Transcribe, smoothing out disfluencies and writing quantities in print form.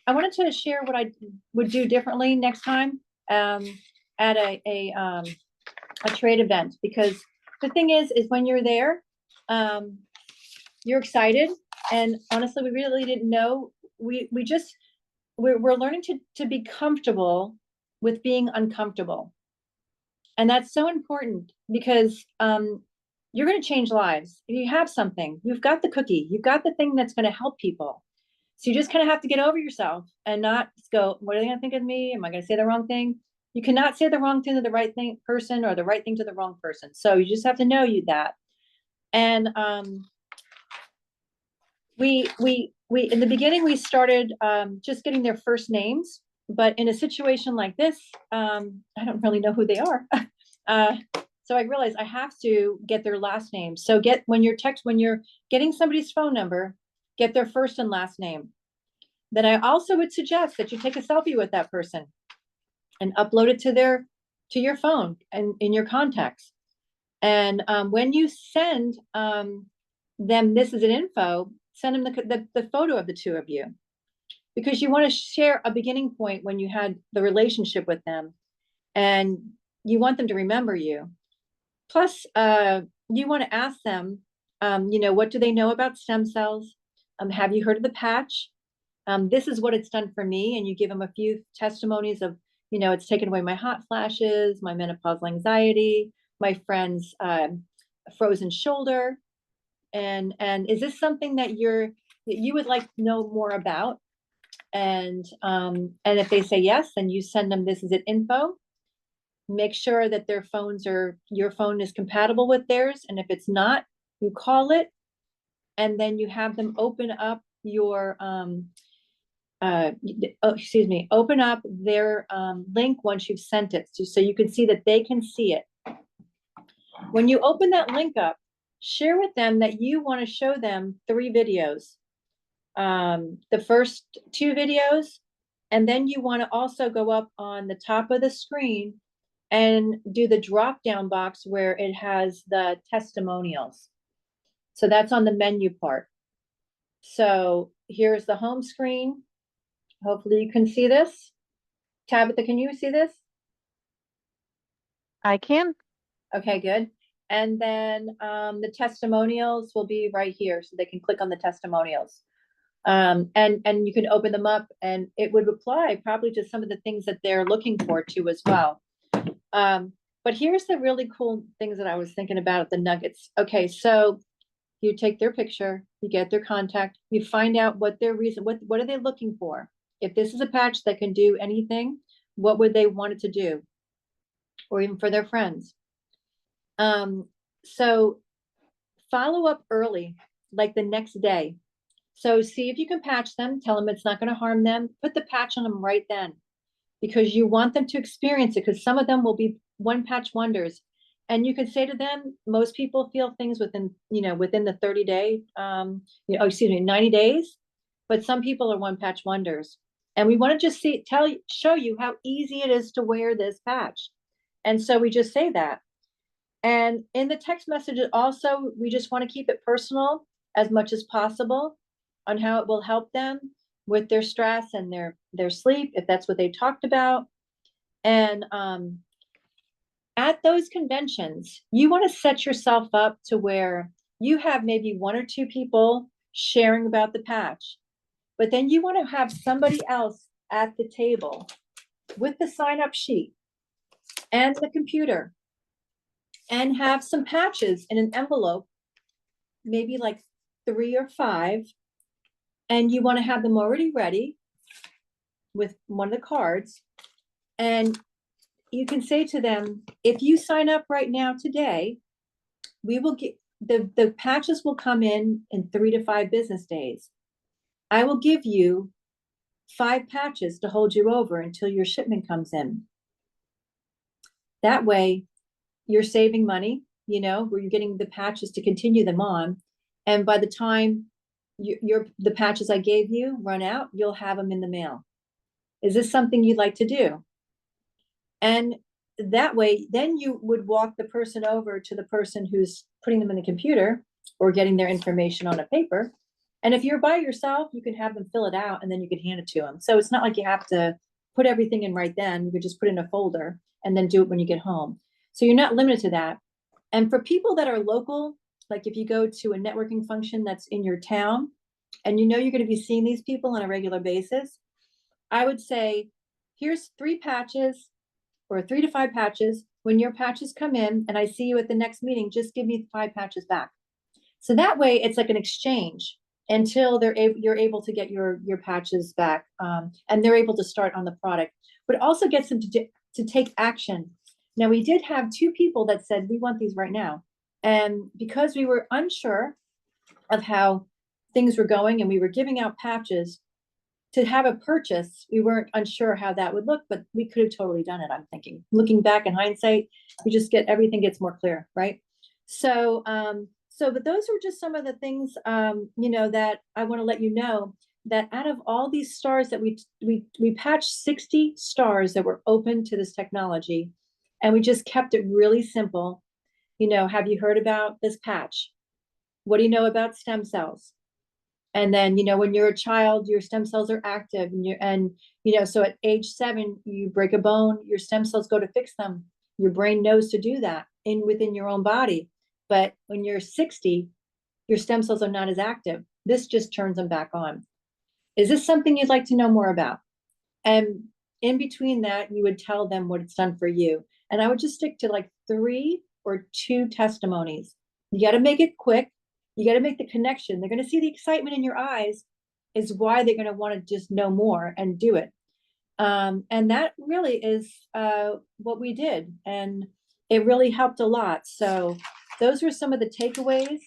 I wanted to share what I would do differently next time at a trade event, because the thing is when you're there, you're excited, and honestly, we really didn't know. We're learning to be comfortable with being uncomfortable, and that's so important because you're going to change lives. If you have something, you've got the cookie, you've got the thing that's going to help people. So you just kind of have to get over yourself and not go, what are they going to think of me? Am I going to say the wrong thing? You cannot say the wrong thing to the right thing person or the right thing to the wrong person. So you just have to know that. And we in the beginning, we started just getting their first names, but in a situation like this, I don't really know who they are. So I realized I have to get their last name. So when you're getting somebody's phone number, get their first and last name. Then I also would suggest that you take a selfie with that person and upload it to your phone and in your contacts. And when you send them this is an info, send them the photo of the two of you, because you want to share a beginning point when you had the relationship with them, and you want them to remember you. Plus, you want to ask them, what do they know about stem cells? Have you heard of the patch? This is what it's done for me. And you give them a few testimonies of, it's taken away my hot flashes, my menopausal anxiety, my friend's frozen shoulder. And is this something that you would like to know more about? And if they say yes, then you send them this is it info. Make sure that your phone is compatible with theirs. And if it's not, you call it, and then you have them open up open up their link once you've sent it, so you can see that they can see it. When you open that link up, share with them that you want to show them 3 videos, the first 2 videos, and then you want to also go up on the top of the screen and do the drop down box where it has the testimonials. So that's on the menu part. So here's the home screen. Hopefully you can see this. Tabitha, can you see this? I can. Okay, good. And then the testimonials will be right here, so they can click on the testimonials. And you can open them up, and it would apply probably to some of the things that they're looking for too as well. But here's the really cool things that I was thinking about, the nuggets. Okay, so you take their picture, you get their contact, you find out what their reason, what are they looking for? If this is a patch that can do anything, what would they want it to do? Or even for their friends. So follow up early, like the next day. So see if you can patch them, tell them it's not going to harm them, put the patch on them right then, because you want them to experience it, because some of them will be one patch wonders. And you can say to them, most people feel things within the 30-day, 90 days, but some people are one patch wonders. And we want to just show you how easy it is to wear this patch. And so we just say that. And in the text message also, we just want to keep it personal as much as possible on how it will help them with their stress and their sleep, if that's what they talked about. And at those conventions, you want to set yourself up to where you have maybe 1 or 2 people sharing about the patch, but then you want to have somebody else at the table with the sign-up sheet and the computer, and have some patches in an envelope, maybe like 3 or 5, and you want to have them already ready with one of the cards. And you can say to them, if you sign up right now today, we will get the patches will come in 3 to 5 business days. I will give you 5 patches to hold you over until your shipment comes in. That way you're saving money, where you're getting the patches to continue them on. And by the time the patches I gave you run out, you'll have them in the mail. Is this something you'd like to do? And that way, then you would walk the person over to the person who's putting them in the computer or getting their information on a paper. And if you're by yourself, you can have them fill it out and then you can hand it to them. So it's not like you have to put everything in right then. You could just put it in a folder and then do it when you get home. So you're not limited to that. And for people that are local, like if you go to a networking function that's in your town and you know you're going to be seeing these people on a regular basis, I would say, here's 3 patches or 3 to 5 patches. When your patches come in and I see you at the next meeting, just give me 5 patches back. So that way it's like an exchange until you're able to get your patches back, and they're able to start on the product. But it also gets them to take action. Now we did have 2 people that said we want these right now, and because we were unsure of how things were going and we were giving out patches to have a purchase, we weren't unsure how that would look, but we could have totally done it. I'm thinking, looking back in hindsight, you just get everything gets more clear, right? So, but those were just some of the things, that I want to let you know that out of all these stars that we patched 60 stars that were open to this technology, and we just kept it really simple. Have you heard about this patch? What do you know about stem cells? And then, when you're a child, your stem cells are active so at age 7, you break a bone, your stem cells go to fix them. Your brain knows to do that within your own body. But when you're 60, your stem cells are not as active. This just turns them back on. Is this something you'd like to know more about? And in between that, you would tell them what it's done for you. And I would just stick to like 3 or 2 testimonies. You got to make it quick. You got to make the connection. They're going to see the excitement in your eyes is why they're going to want to just know more and do it. And that really is what we did. And it really helped a lot. So those were some of the takeaways.